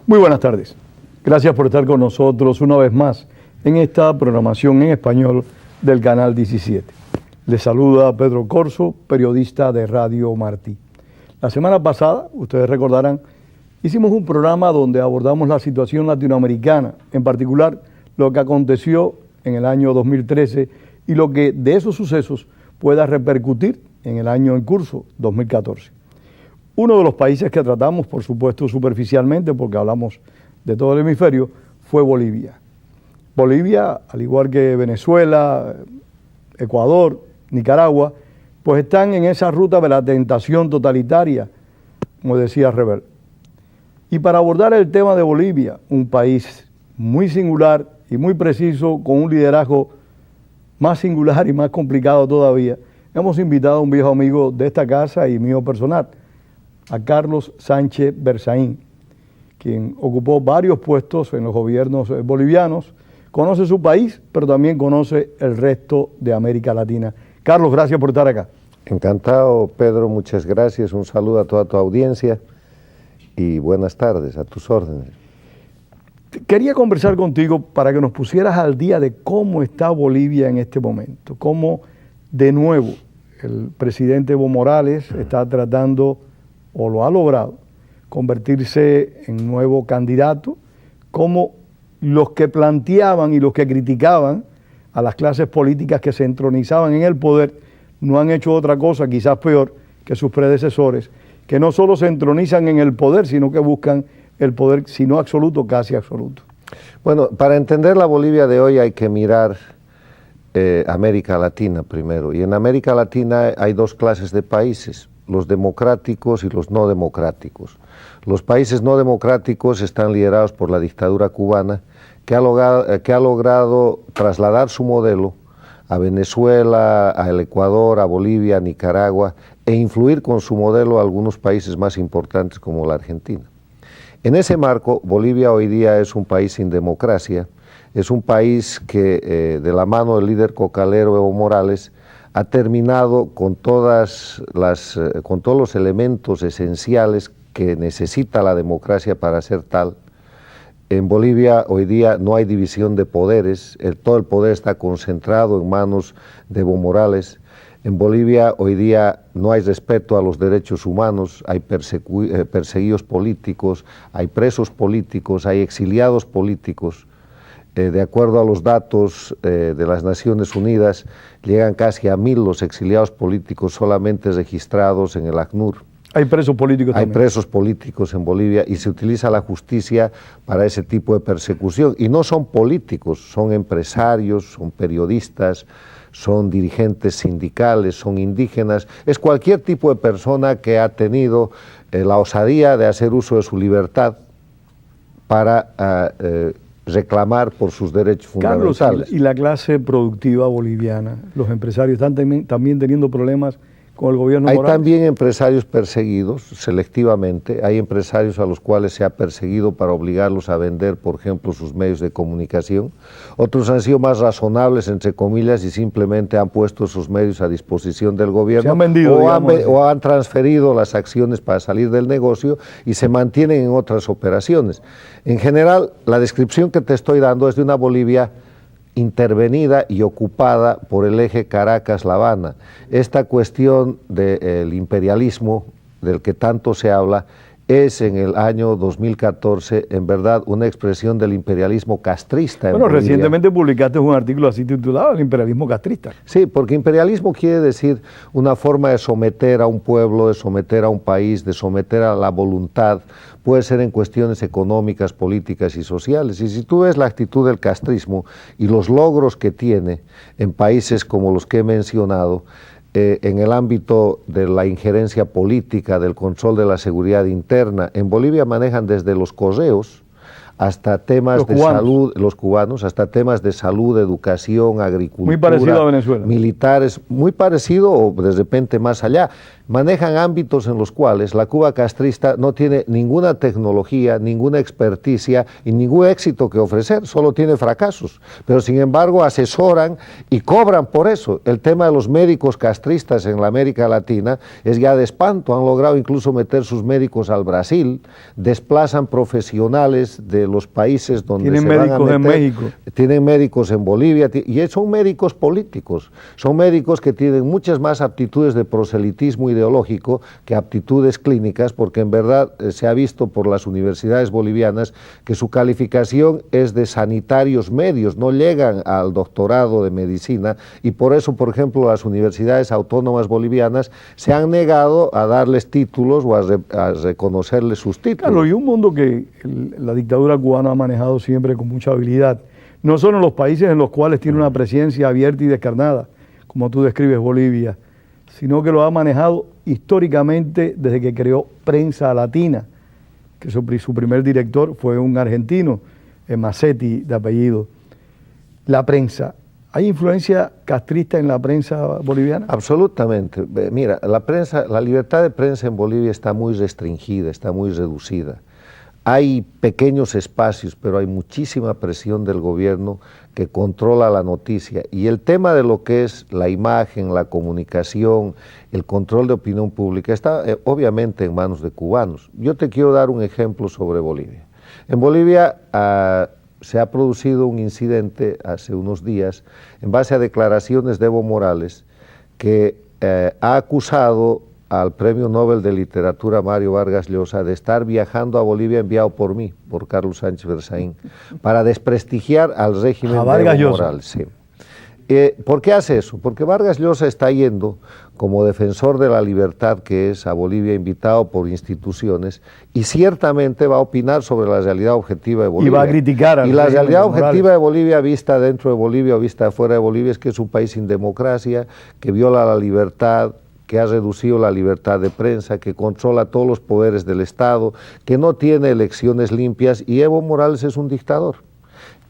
Muy buenas tardes. Gracias por estar con nosotros una vez más en esta programación en español del Canal 17. Les saluda Pedro Corso, periodista de Radio Martí. La semana pasada, ustedes recordarán, hicimos un programa donde abordamos la situación latinoamericana, en particular lo que aconteció en el año 2013 y lo que de esos sucesos pueda repercutir en el año en curso, 2014. Uno de los países que tratamos, por supuesto, superficialmente, porque hablamos de todo el hemisferio, fue Bolivia. Bolivia, al igual que Venezuela, Ecuador, Nicaragua, pues están en esa ruta de la tentación totalitaria, como decía Rebel. Y para abordar el tema de Bolivia, un país muy singular y muy preciso, con un liderazgo más singular y más complicado todavía, hemos invitado a un viejo amigo de esta casa y mío personal, a Carlos Sánchez Berzaín, quien ocupó varios puestos en los gobiernos bolivianos, conoce su país, pero también conoce el resto de América Latina. Carlos, gracias por estar acá. Encantado, Pedro, muchas gracias. Un saludo a toda tu audiencia y buenas tardes, a tus órdenes. Quería conversar contigo para que nos pusieras al día de cómo está Bolivia en este momento, cómo de nuevo el presidente Evo Morales está tratando, o lo ha logrado, convertirse en nuevo candidato, como los que planteaban y los que criticaban a las clases políticas que se entronizaban en el poder no han hecho otra cosa, quizás peor, que sus predecesores, que no solo se entronizan en el poder, sino que buscan el poder, si no absoluto, casi absoluto. Bueno, para entender la Bolivia de hoy hay que mirar América Latina primero, y en América Latina hay dos clases de países, los democráticos y los no democráticos. Los países no democráticos están liderados por la dictadura cubana, que ha logrado trasladar su modelo a Venezuela, al Ecuador, a Bolivia, a Nicaragua, e influir con su modelo a algunos países más importantes como la Argentina. En ese marco, Bolivia hoy día es un país sin democracia, es un país que de la mano del líder cocalero Evo Morales ha terminado con todos los elementos esenciales que necesita la democracia para ser tal. En Bolivia hoy día no hay división de poderes, todo el poder está concentrado en manos de Evo Morales. En Bolivia hoy día no hay respeto a los derechos humanos, hay perseguidos políticos, hay presos políticos, hay exiliados políticos. De acuerdo a los datos de las Naciones Unidas, llegan casi a 1000 los exiliados políticos solamente registrados en el ACNUR. Hay presos políticos también. Hay presos políticos en Bolivia y se utiliza la justicia para ese tipo de persecución. Y no son políticos, son empresarios, son periodistas, son dirigentes sindicales, son indígenas. Es cualquier tipo de persona que ha tenido la osadía de hacer uso de su libertad para reclamar por sus derechos fundamentales. Carlos, y la clase productiva boliviana, los empresarios están también teniendo problemas con el gobierno Morales. Hay también empresarios perseguidos selectivamente, hay empresarios a los cuales se ha perseguido para obligarlos a vender, por ejemplo, sus medios de comunicación. Otros han sido más razonables, entre comillas, y simplemente han puesto sus medios a disposición del gobierno. Se han vendido, o han transferido las acciones para salir del negocio y se mantienen en otras operaciones. En general, la descripción que te estoy dando es de una Bolivia intervenida y ocupada por el eje Caracas-La Habana. Esta cuestión del imperialismo del que tanto se habla es en el año 2014 en verdad una expresión del imperialismo castrista. Bueno, recientemente publicaste un artículo así titulado El imperialismo castrista. Sí, porque imperialismo quiere decir una forma de someter a un pueblo, de someter a un país, de someter a la voluntad, puede ser en cuestiones económicas, políticas y sociales. Y si tú ves la actitud del castrismo y los logros que tiene en países como los que he mencionado, en el ámbito de la injerencia política, del control de la seguridad interna, en Bolivia manejan desde los correos hasta temas de salud, los cubanos, hasta temas de salud, educación, agricultura. Muy parecido a Venezuela. Militares, muy parecido o de repente más allá. Manejan ámbitos en los cuales la Cuba castrista no tiene ninguna tecnología, ninguna experticia y ningún éxito que ofrecer, solo tiene fracasos. Pero sin embargo asesoran y cobran por eso. El tema de los médicos castristas en la América Latina es ya de espanto. Han logrado incluso meter sus médicos al Brasil, desplazan profesionales de los países donde tienen se médicos van a meter. En México. Tienen médicos en Bolivia y son médicos políticos. Son médicos que tienen muchas más aptitudes de proselitismo ideológico que aptitudes clínicas, porque en verdad se ha visto por las universidades bolivianas que su calificación es de sanitarios medios, no llegan al doctorado de medicina, y por eso, por ejemplo, las universidades autónomas bolivianas se han negado a darles títulos o a reconocerles sus títulos. Claro, y un mundo que la dictadura cubana ha manejado siempre con mucha habilidad, no solo en los países en los cuales tiene una presencia abierta y descarnada, como tú describes Bolivia, sino que lo ha manejado históricamente desde que creó Prensa Latina, que su primer director fue un argentino, Massetti de apellido. La prensa, ¿hay influencia castrista en la prensa boliviana? Absolutamente. Mira, la libertad de prensa en Bolivia está muy restringida, está muy reducida. Hay pequeños espacios, pero hay muchísima presión del gobierno que controla la noticia. Y el tema de lo que es la imagen, la comunicación, el control de opinión pública está obviamente en manos de cubanos. Yo te quiero dar un ejemplo sobre Bolivia. En Bolivia se ha producido un incidente hace unos días en base a declaraciones de Evo Morales, que ha acusado al Premio Nobel de Literatura Mario Vargas Llosa de estar viajando a Bolivia enviado por mí, por Carlos Sánchez Berzaín, para desprestigiar al régimen de Evo Morales. Sí. ¿Por qué hace eso? Porque Vargas Llosa está yendo como defensor de la libertad que es a Bolivia, invitado por instituciones, y ciertamente va a opinar sobre la realidad objetiva de Bolivia. Y va a criticar al Y la realidad de objetiva de Bolivia, vista dentro de Bolivia o vista fuera de Bolivia, es que es un país sin democracia, que viola la libertad, que ha reducido la libertad de prensa, que controla todos los poderes del Estado, que no tiene elecciones limpias, y Evo Morales es un dictador.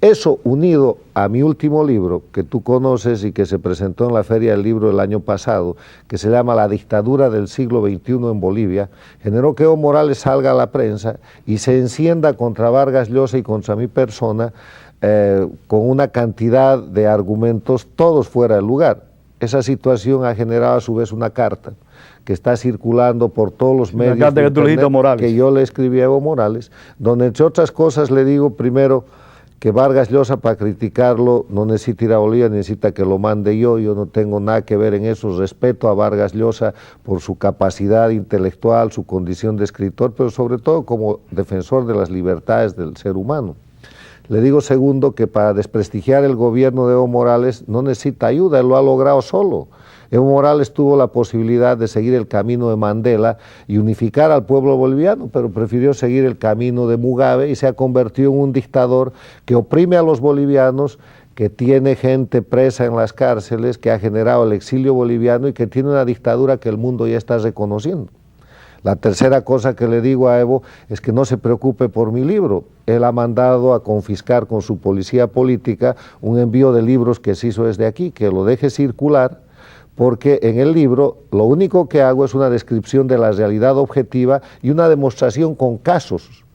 Eso, unido a mi último libro, que tú conoces y que se presentó en la Feria del Libro el año pasado, que se llama La dictadura del siglo XXI en Bolivia, generó que Evo Morales salga a la prensa y se encienda contra Vargas Llosa y contra mi persona con una cantidad de argumentos, todos fuera de lugar. Esa situación ha generado a su vez una carta que está circulando por todos los medios carta de que tú le dijiste a Morales, que yo le escribí a Evo Morales, donde entre otras cosas le digo primero que Vargas Llosa, para criticarlo, no necesita ir a Bolivia, necesita que lo mande yo no tengo nada que ver en eso, respeto a Vargas Llosa por su capacidad intelectual, su condición de escritor, pero sobre todo como defensor de las libertades del ser humano. Le digo segundo que para desprestigiar el gobierno de Evo Morales no necesita ayuda, él lo ha logrado solo. Evo Morales tuvo la posibilidad de seguir el camino de Mandela y unificar al pueblo boliviano, pero prefirió seguir el camino de Mugabe y se ha convertido en un dictador que oprime a los bolivianos, que tiene gente presa en las cárceles, que ha generado el exilio boliviano y que tiene una dictadura que el mundo ya está reconociendo. La tercera cosa que le digo a Evo es que no se preocupe por mi libro. Él ha mandado a confiscar con su policía política un envío de libros que se hizo desde aquí, que lo deje circular, porque en el libro lo único que hago es una descripción de la realidad objetiva y una demostración con casos,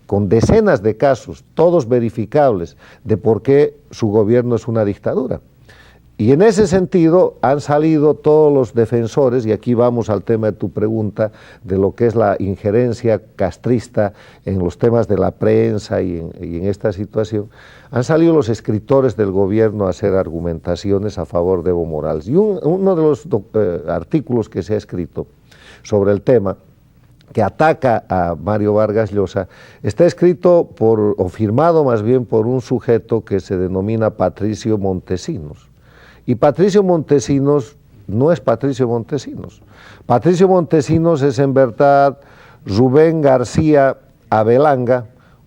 con decenas de casos, todos verificables, de por qué su gobierno es una dictadura. Y en ese sentido han salido todos los defensores, y aquí vamos al tema de tu pregunta, de lo que es la injerencia castrista en los temas de la prensa y en esta situación, han salido los escritores del gobierno a hacer argumentaciones a favor de Evo Morales. Y uno de los artículos que se ha escrito sobre el tema, que ataca a Mario Vargas Llosa, está escrito o firmado más bien por un sujeto que se denomina Patricio Montesinos. Y Patricio Montesinos no es Patricio Montesinos. Patricio Montesinos es en verdad Rubén García Abelanga,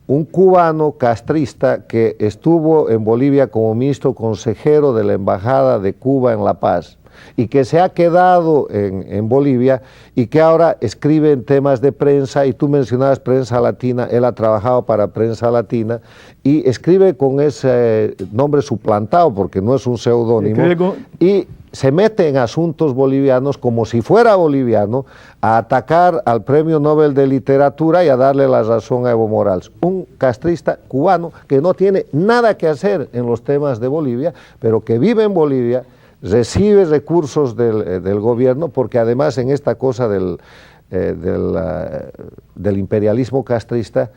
un cubano castrista que estuvo en Bolivia como ministro consejero de la Embajada de Cuba en La Paz y que se ha quedado en Bolivia y que ahora escribe en temas de prensa, y tú mencionabas Prensa Latina, él ha trabajado para Prensa Latina y escribe con ese nombre suplantado porque no es un seudónimo y se mete en asuntos bolivianos como si fuera boliviano, a atacar al Premio Nobel de Literatura y a darle la razón a Evo Morales, un castrista cubano que no tiene nada que hacer en los temas de Bolivia, pero que vive en Bolivia, recibe recursos del gobierno, porque además en esta cosa del imperialismo castrista,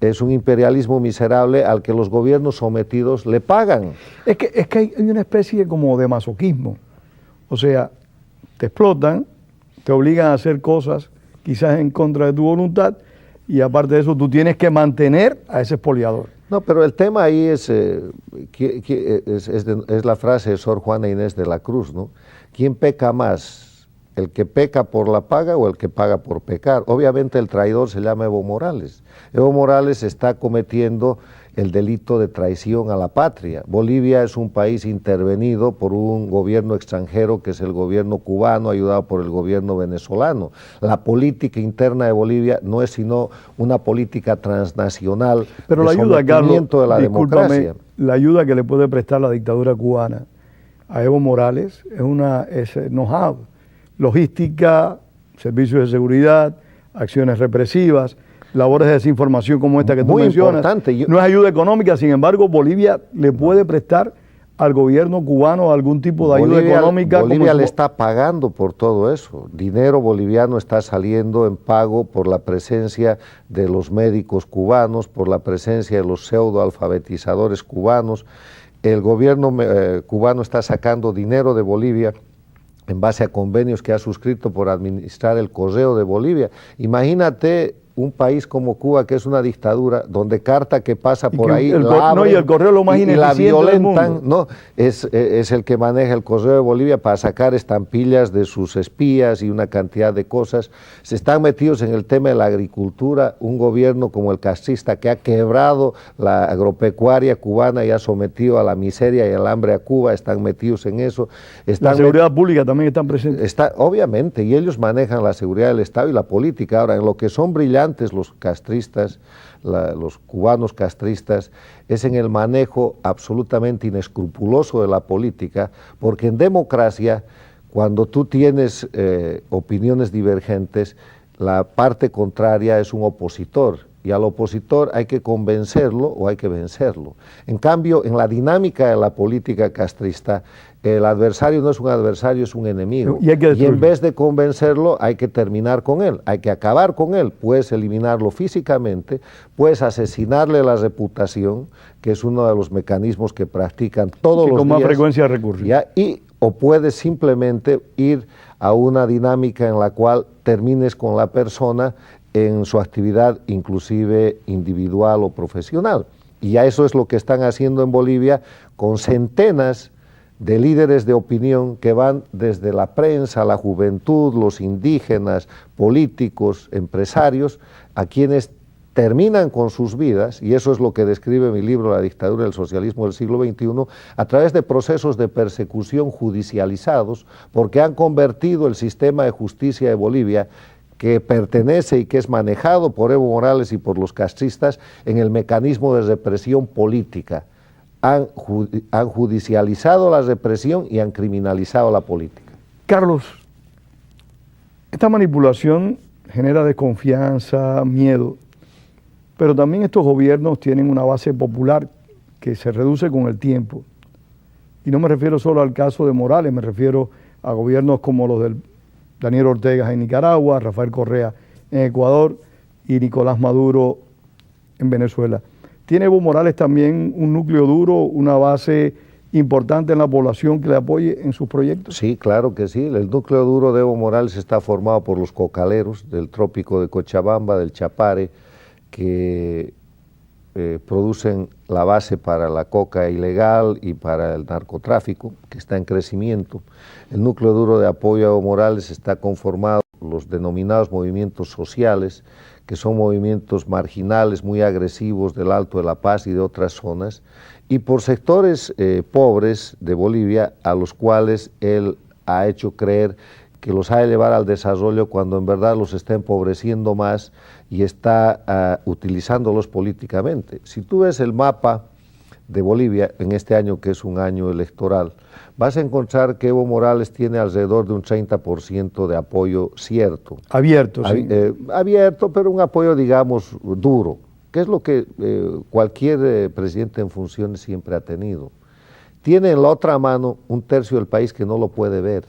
es un imperialismo miserable al que los gobiernos sometidos le pagan. Es que hay una especie como de masoquismo. O sea, te explotan, te obligan a hacer cosas quizás en contra de tu voluntad, y aparte de eso tú tienes que mantener a ese expoliador. No, pero el tema ahí es la frase de Sor Juana Inés de la Cruz, ¿no? ¿Quién peca más? ¿El que peca por la paga o el que paga por pecar? Obviamente el traidor se llama Evo Morales. Evo Morales está cometiendo el delito de traición a la patria. Bolivia es un país intervenido por un gobierno extranjero que es el gobierno cubano, ayudado por el gobierno venezolano. La política interna de Bolivia no es sino una política transnacional. Pero de la ayuda, Carlos, de la democracia. La ayuda que le puede prestar la dictadura cubana a Evo Morales es know-how, logística, servicios de seguridad, acciones represivas, labores de desinformación como esta que tú mencionas. Importante. No es ayuda económica, sin embargo, Bolivia le puede prestar al gobierno cubano algún tipo de ayuda económica. Bolivia le está pagando por todo eso. Dinero boliviano está saliendo en pago por la presencia de los médicos cubanos, por la presencia de los pseudoalfabetizadores cubanos. El gobierno cubano está sacando dinero de Bolivia en base a convenios que ha suscrito por administrar el correo de Bolivia. Imagínate un país como Cuba, que es una dictadura, donde carta que pasa por ahí la abren, y el correo lo más ineficiente y la violentan, del mundo. ¿no? Es el que maneja el correo de Bolivia para sacar estampillas de sus espías y una cantidad de cosas. Se están metidos en el tema de la agricultura, un gobierno como el castrista que ha quebrado la agropecuaria cubana y ha sometido a la miseria y al hambre a Cuba, están metidos en eso. La seguridad pública también están presentes. Obviamente, y ellos manejan la seguridad del Estado y la política. Ahora, en lo que son brillantes los castristas, los cubanos castristas, es en el manejo absolutamente inescrupuloso de la política, porque en democracia, cuando tú tienes opiniones divergentes, la parte contraria es un opositor, y al opositor hay que convencerlo o hay que vencerlo. En cambio, en la dinámica de la política castrista, el adversario no es un adversario, es un enemigo. Y en vez de convencerlo, hay que terminar con él, hay que acabar con él. Puedes eliminarlo físicamente, puedes asesinarle la reputación, que es uno de los mecanismos que practican todos los días. Con más frecuencia recurren. O puedes simplemente ir a una dinámica en la cual termines con la persona en su actividad inclusive individual o profesional. Y ya eso es lo que están haciendo en Bolivia con centenas de líderes de opinión que van desde la prensa, la juventud, los indígenas, políticos, empresarios, a quienes terminan con sus vidas, y eso es lo que describe mi libro La dictadura del socialismo del siglo XXI, a través de procesos de persecución judicializados, porque han convertido el sistema de justicia de Bolivia, que pertenece y que es manejado por Evo Morales y por los castristas, en el mecanismo de represión política. Han judicializado la represión y han criminalizado la política. Carlos, esta manipulación genera desconfianza, miedo, pero también estos gobiernos tienen una base popular que se reduce con el tiempo. Y no me refiero solo al caso de Morales, me refiero a gobiernos como los del Daniel Ortega en Nicaragua, Rafael Correa en Ecuador y Nicolás Maduro en Venezuela. ¿Tiene Evo Morales también un núcleo duro, una base importante en la población que le apoye en sus proyectos? Sí, claro que sí. El núcleo duro de Evo Morales está formado por los cocaleros del trópico de Cochabamba, del Chapare, que producen la base para la coca ilegal y para el narcotráfico, que está en crecimiento. El núcleo duro de apoyo a Evo Morales está conformado por los denominados movimientos sociales, que son movimientos marginales muy agresivos del Alto de la Paz y de otras zonas, y por sectores pobres de Bolivia, a los cuales él ha hecho creer que los ha de llevar al desarrollo cuando en verdad los está empobreciendo más y está utilizándolos políticamente. Si tú ves el mapa de Bolivia en este año, que es un año electoral, vas a encontrar que Evo Morales tiene alrededor de un 30% de apoyo cierto. Abierto, sí. Abierto, pero un apoyo, digamos, duro, que es lo que cualquier presidente en funciones siempre ha tenido. Tiene en la otra mano un tercio del país que no lo puede ver,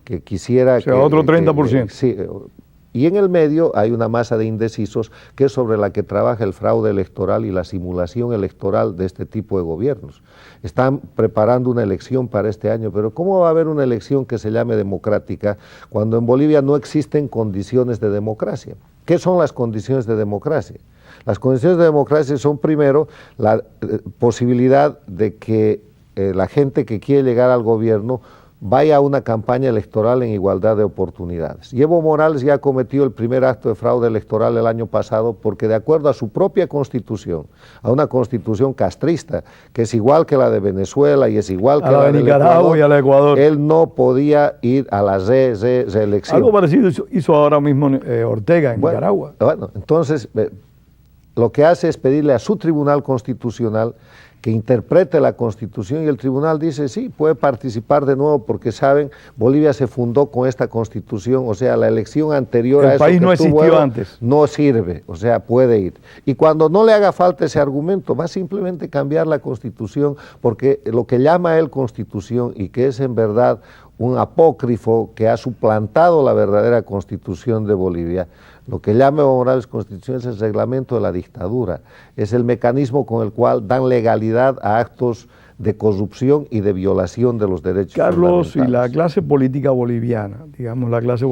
que quisiera... O sea, otro 30%. Sí, y en el medio hay una masa de indecisos que es sobre la que trabaja el fraude electoral y la simulación electoral de este tipo de gobiernos. Están preparando una elección para este año, pero ¿cómo va a haber una elección que se llame democrática cuando en Bolivia no existen condiciones de democracia? ¿Qué son las condiciones de democracia? Las condiciones de democracia son, primero, la posibilidad de que la gente que quiere llegar al gobierno vaya a una campaña electoral en igualdad de oportunidades. Y Evo Morales ya cometió el primer acto de fraude electoral el año pasado porque, de acuerdo a su propia constitución, a una constitución castrista, que es igual que la de Venezuela y es igual que la de Nicaragua y al Ecuador, él no podía ir a la reelección. Algo parecido hizo ahora mismo Ortega en Nicaragua. Bueno, entonces lo que hace es pedirle a su Tribunal Constitucional que interprete la Constitución, y el tribunal dice, sí, puede participar de nuevo porque saben, Bolivia se fundó con esta Constitución, o sea, la elección anterior a eso país no existió antes. No sirve, o sea, puede ir. Y cuando no le haga falta ese argumento, va a simplemente cambiar la Constitución, porque lo que llama él Constitución y que es en verdad un apócrifo que ha suplantado la verdadera Constitución de Bolivia, lo que llama Evo Morales Constitución es el reglamento de la dictadura, es el mecanismo con el cual dan legalidad a actos de corrupción y de violación de los derechos Carlos, y la clase política boliviana, digamos la clase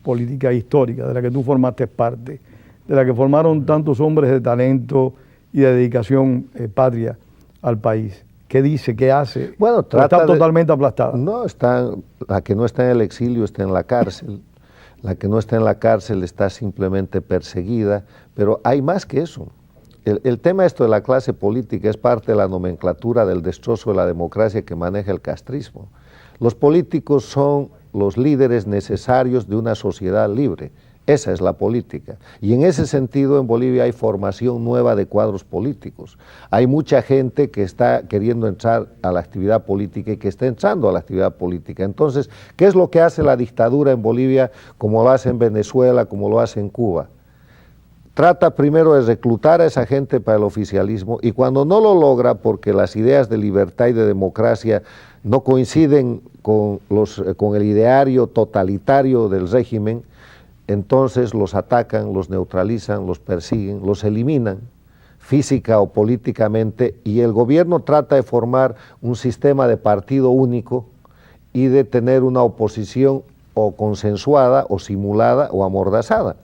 política histórica de la que tú formaste parte, de la que formaron tantos hombres de talento y de dedicación patria al país, ¿qué dice, qué hace? Bueno, está totalmente aplastada. No, la que no está en el exilio está en la cárcel. La que no está en la cárcel está simplemente perseguida, pero hay más que eso. El tema esto de la clase política es parte de la nomenclatura del destrozo de la democracia que maneja el castrismo. Los políticos son los líderes necesarios de una sociedad libre. Esa es la política. Y en ese sentido en Bolivia hay formación nueva de cuadros políticos. Hay mucha gente que está queriendo entrar a la actividad política y que está entrando a la actividad política. Entonces, ¿qué es lo que hace la dictadura en Bolivia como lo hace en Venezuela, como lo hace en Cuba? Trata primero de reclutar a esa gente para el oficialismo y cuando no lo logra porque las ideas de libertad y de democracia no coinciden con el ideario totalitario del régimen, entonces los atacan, los neutralizan, los persiguen, los eliminan física o políticamente y el gobierno trata de formar un sistema de partido único y de tener una oposición o consensuada o simulada o amordazada.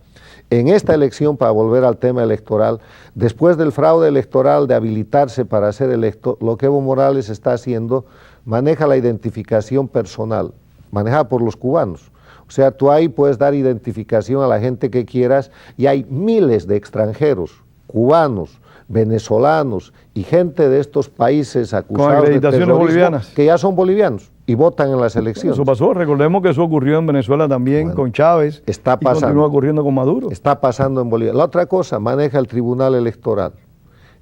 En esta elección, para volver al tema electoral, después del fraude electoral de habilitarse para ser electo, lo que Evo Morales está haciendo, maneja la identificación personal, manejada por los cubanos. O sea, tú ahí puedes dar identificación a la gente que quieras y hay miles de extranjeros, cubanos, venezolanos y gente de estos países acusados de terrorismo bolivianas, que ya son bolivianos y votan en las elecciones. Eso pasó, recordemos que eso ocurrió en Venezuela también con Chávez y continúa ocurriendo con Maduro. Está pasando en Bolivia. La otra cosa, maneja el Tribunal Electoral.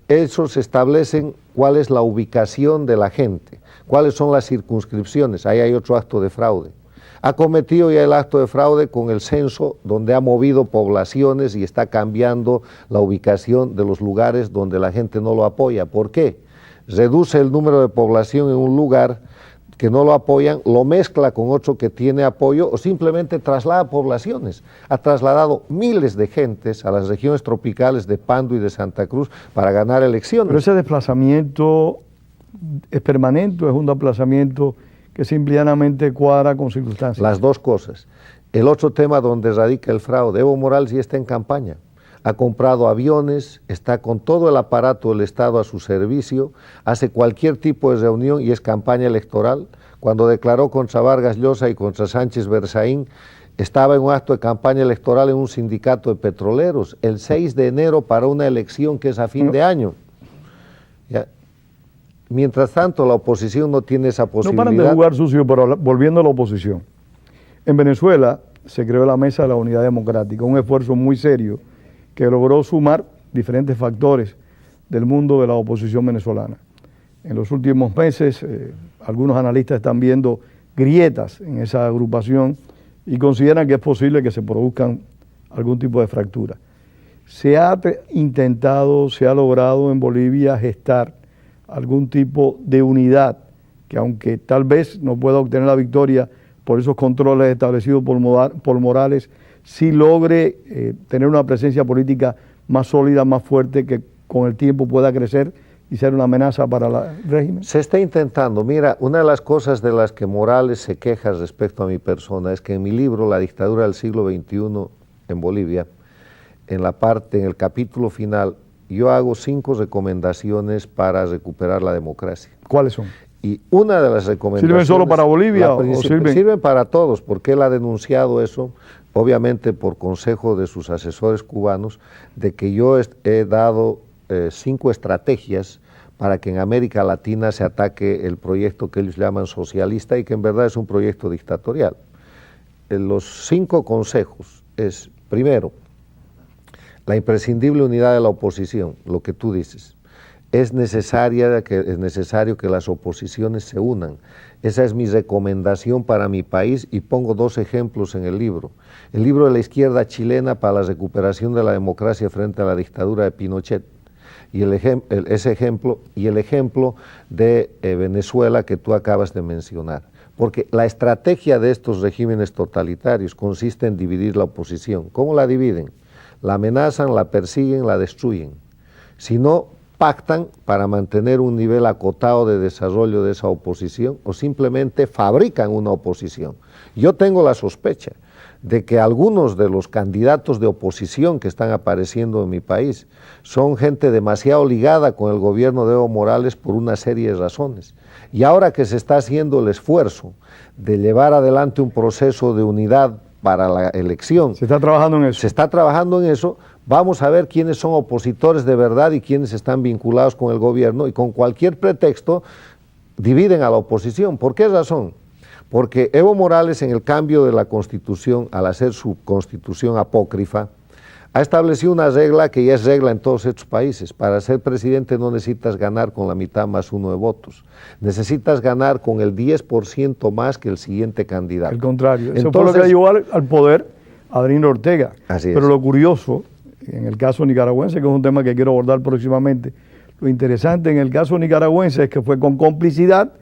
Esos establecen cuál es la ubicación de la gente, cuáles son las circunscripciones, ahí hay otro acto de fraude. Ha cometido ya el acto de fraude con el censo, donde ha movido poblaciones y está cambiando la ubicación de los lugares donde la gente no lo apoya. ¿Por qué? Reduce el número de población en un lugar que no lo apoyan, lo mezcla con otro que tiene apoyo o simplemente traslada poblaciones. Ha trasladado miles de gentes a las regiones tropicales de Pando y de Santa Cruz para ganar elecciones. Pero ese desplazamiento es permanente o es un desplazamiento que simplemente cuadra con circunstancias. Las dos cosas. El otro tema donde radica el fraude, Evo Morales ya está en campaña. Ha comprado aviones, está con todo el aparato del Estado a su servicio, hace cualquier tipo de reunión y es campaña electoral. Cuando declaró contra Vargas Llosa y contra Sánchez Berzaín, estaba en un acto de campaña electoral en un sindicato de petroleros, el 6 de enero para una elección que es a fin de año. ¿Ya? Mientras tanto, la oposición no tiene esa No posibilidad. paran de jugar sucio, pero volviendo a la oposición. En Venezuela se creó la Mesa de la Unidad Democrática, un esfuerzo muy serio que logró sumar diferentes factores del mundo de la oposición venezolana. En los últimos meses, algunos analistas están viendo grietas en esa agrupación y consideran que es posible que se produzcan algún tipo de fractura. Se ha intentado, se ha logrado en Bolivia gestar algún tipo de unidad que, aunque tal vez no pueda obtener la victoria por esos controles establecidos por Morales, sí logre tener una presencia política más sólida, más fuerte, que con el tiempo pueda crecer y ser una amenaza para el régimen? Se está intentando. Mira, una de las cosas de las que Morales se queja respecto a mi persona es que en mi libro, La dictadura del siglo XXI en Bolivia, en el capítulo final, yo hago 5 recomendaciones para recuperar la democracia. ¿Cuáles son? Y una de las recomendaciones... ¿Sirven solo para Bolivia o sirven? Sirven para todos, porque él ha denunciado eso, obviamente por consejo de sus asesores cubanos, de que yo he dado 5 estrategias para que en América Latina se ataque el proyecto que ellos llaman socialista y que en verdad es un proyecto dictatorial. Los 5 consejos es, primero, la imprescindible unidad de la oposición, lo que tú dices. Es necesario que las oposiciones se unan. Esa es mi recomendación para mi país y pongo 2 ejemplos en el libro. El libro de la izquierda chilena para la recuperación de la democracia frente a la dictadura de Pinochet. Y ese ejemplo y el ejemplo de Venezuela que tú acabas de mencionar. Porque la estrategia de estos regímenes totalitarios consiste en dividir la oposición. ¿Cómo la dividen? La amenazan, la persiguen, la destruyen. Si no, pactan para mantener un nivel acotado de desarrollo de esa oposición o simplemente fabrican una oposición. Yo tengo la sospecha de que algunos de los candidatos de oposición que están apareciendo en mi país son gente demasiado ligada con el gobierno de Evo Morales por una serie de razones. Y ahora que se está haciendo el esfuerzo de llevar adelante un proceso de unidad para la elección. ¿Se está trabajando en eso? Se está trabajando en eso. Vamos a ver quiénes son opositores de verdad y quiénes están vinculados con el gobierno y con cualquier pretexto dividen a la oposición. ¿Por qué razón? Porque Evo Morales, en el cambio de la Constitución, al hacer su Constitución apócrifa, ha establecido una regla que ya es regla en todos estos países. Para ser presidente no necesitas ganar con la mitad más 1 de votos. Necesitas ganar con el 10% más que el siguiente candidato. Al contrario, eso fue lo que llevó al poder a Daniel Ortega. Así es. Pero lo curioso, en el caso nicaragüense, que es un tema que quiero abordar próximamente, lo interesante en el caso nicaragüense es que fue con complicidad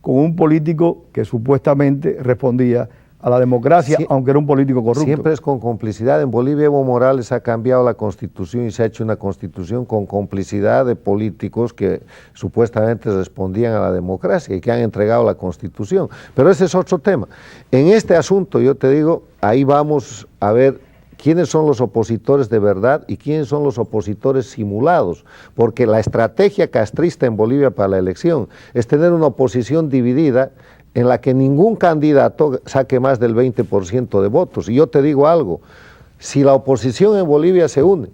con un político que supuestamente respondía a la democracia, aunque era un político corrupto. Siempre es con complicidad. En Bolivia Evo Morales ha cambiado la Constitución y se ha hecho una Constitución con complicidad de políticos que supuestamente respondían a la democracia y que han entregado la Constitución. Pero ese es otro tema. En este asunto, yo te digo, ahí vamos a ver quiénes son los opositores de verdad y quiénes son los opositores simulados, porque la estrategia castrista en Bolivia para la elección es tener una oposición dividida en la que ningún candidato saque más del 20% de votos. Y yo te digo algo, si la oposición en Bolivia se une,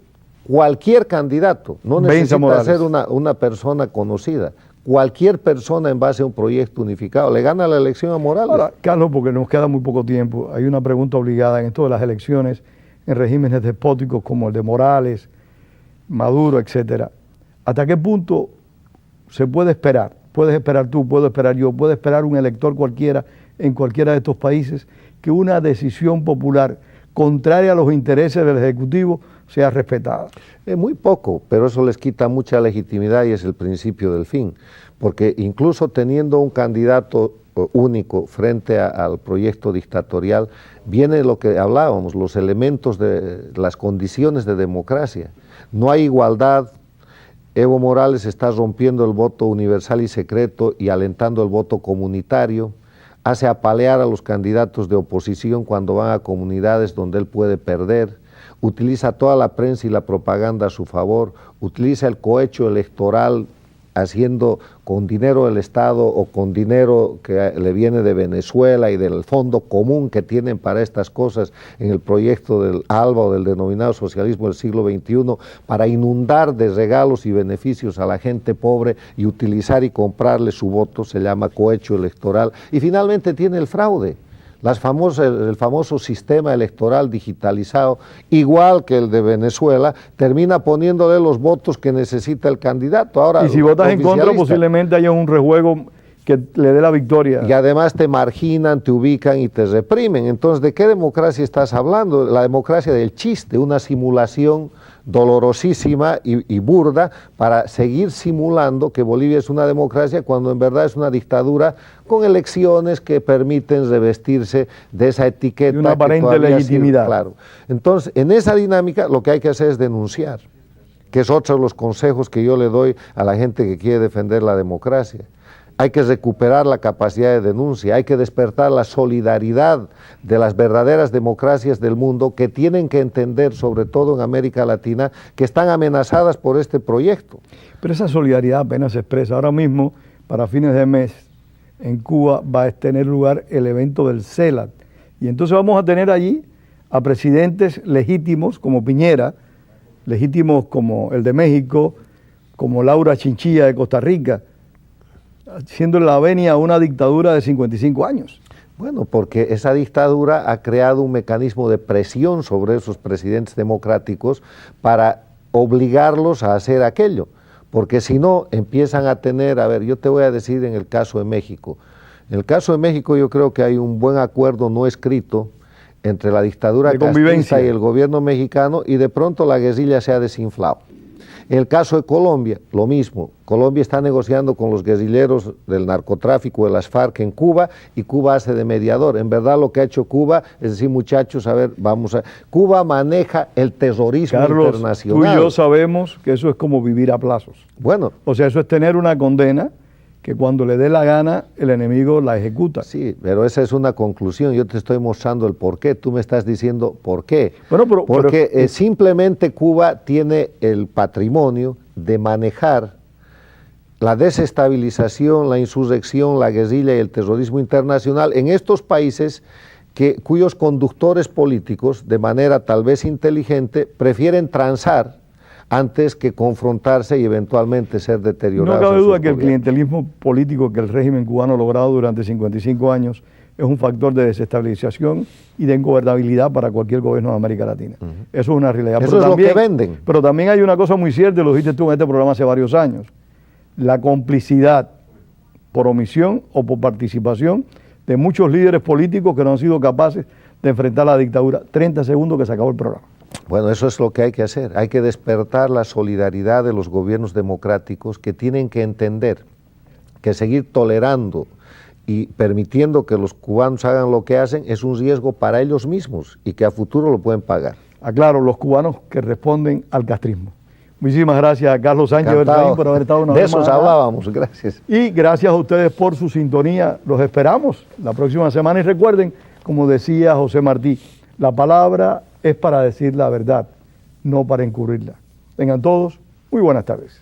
cualquier candidato, no necesita ser una persona conocida, cualquier persona en base a un proyecto unificado, le gana la elección a Morales. Ahora, Carlos, porque nos queda muy poco tiempo, hay una pregunta obligada en esto de las elecciones en regímenes despóticos como el de Morales, Maduro, etcétera. ¿Hasta qué punto se puede esperar? Puedes esperar tú, puedo esperar yo, puede esperar un elector cualquiera en cualquiera de estos países que una decisión popular contraria a los intereses del Ejecutivo sea respetada. Muy poco, pero eso les quita mucha legitimidad y es el principio del fin, porque incluso teniendo un candidato único frente al proyecto dictatorial, viene lo que hablábamos, los elementos de las condiciones de democracia. No hay igualdad. Evo Morales está rompiendo el voto universal y secreto y alentando el voto comunitario, hace apalear a los candidatos de oposición cuando van a comunidades donde él puede perder, utiliza toda la prensa y la propaganda a su favor, utiliza el cohecho electoral haciendo con dinero del Estado o con dinero que le viene de Venezuela y del fondo común que tienen para estas cosas en el proyecto del ALBA o del denominado socialismo del siglo XXI, para inundar de regalos y beneficios a la gente pobre y utilizar y comprarle su voto, se llama cohecho electoral, y finalmente tiene el fraude. El famoso sistema electoral digitalizado, igual que el de Venezuela, termina poniéndole los votos que necesita el candidato. Ahora, y si votas en contra, posiblemente haya un rejuego que le dé la victoria. Y además te marginan, te ubican y te reprimen. Entonces, ¿de qué democracia estás hablando? La democracia del chiste, una simulación dolorosísima y burda para seguir simulando que Bolivia es una democracia cuando en verdad es una dictadura con elecciones que permiten revestirse de esa etiqueta. Y una aparente legitimidad. Claro. Entonces, en esa dinámica lo que hay que hacer es denunciar, que es otro de los consejos que yo le doy a la gente que quiere defender la democracia. Hay que recuperar la capacidad de denuncia, hay que despertar la solidaridad de las verdaderas democracias del mundo que tienen que entender, sobre todo en América Latina, que están amenazadas por este proyecto. Pero esa solidaridad apenas se expresa. Ahora mismo, para fines de mes, en Cuba va a tener lugar el evento del CELAC. Y entonces vamos a tener allí a presidentes legítimos como Piñera, legítimos como el de México, como Laura Chinchilla de Costa Rica, siendo la venia una dictadura de 55 años. Bueno, porque esa dictadura ha creado un mecanismo de presión sobre esos presidentes democráticos para obligarlos a hacer aquello, porque si no empiezan a tener, a ver, yo te voy a decir en el caso de México. En el caso de México yo creo que hay un buen acuerdo no escrito entre la dictadura castrista y el gobierno mexicano, y de pronto la guerrilla se ha desinflado. En el caso de Colombia, lo mismo. Colombia está negociando con los guerrilleros del narcotráfico de las FARC en Cuba, y Cuba hace de mediador. En verdad lo que ha hecho Cuba es decir, muchachos, a ver, Cuba maneja el terrorismo internacional. Tú y yo sabemos que eso es como vivir a plazos. Bueno. O sea, eso es tener una condena que cuando le dé la gana, el enemigo la ejecuta. Sí, pero esa es una conclusión. Yo te estoy mostrando el por qué. Tú me estás diciendo por qué. Bueno, porque simplemente Cuba tiene el patrimonio de manejar la desestabilización, la insurrección, la guerrilla y el terrorismo internacional en estos países cuyos conductores políticos, de manera tal vez inteligente, prefieren transar antes que confrontarse y eventualmente ser deteriorados. No cabe duda que el clientelismo político que el régimen cubano ha logrado durante 55 años es un factor de desestabilización y de ingobernabilidad para cualquier gobierno de América Latina. Eso es una realidad. Eso es lo que venden. Pero también hay una cosa muy cierta, y lo dijiste tú en este programa hace varios años: la complicidad por omisión o por participación de muchos líderes políticos que no han sido capaces de enfrentar la dictadura. 30 segundos que se acabó el programa. Bueno, eso es lo que hay que hacer. Hay que despertar la solidaridad de los gobiernos democráticos, que tienen que entender que seguir tolerando y permitiendo que los cubanos hagan lo que hacen es un riesgo para ellos mismos y que a futuro lo pueden pagar. Aclaro, los cubanos que responden al castrismo. Muchísimas gracias a Carlos Sánchez Berzaín por haber estado una vez más. De eso hablábamos, gracias. Y gracias a ustedes por su sintonía. Los esperamos la próxima semana. Y recuerden, como decía José Martí, la palabra es para decir la verdad, no para encubrirla. Tengan todos muy buenas tardes.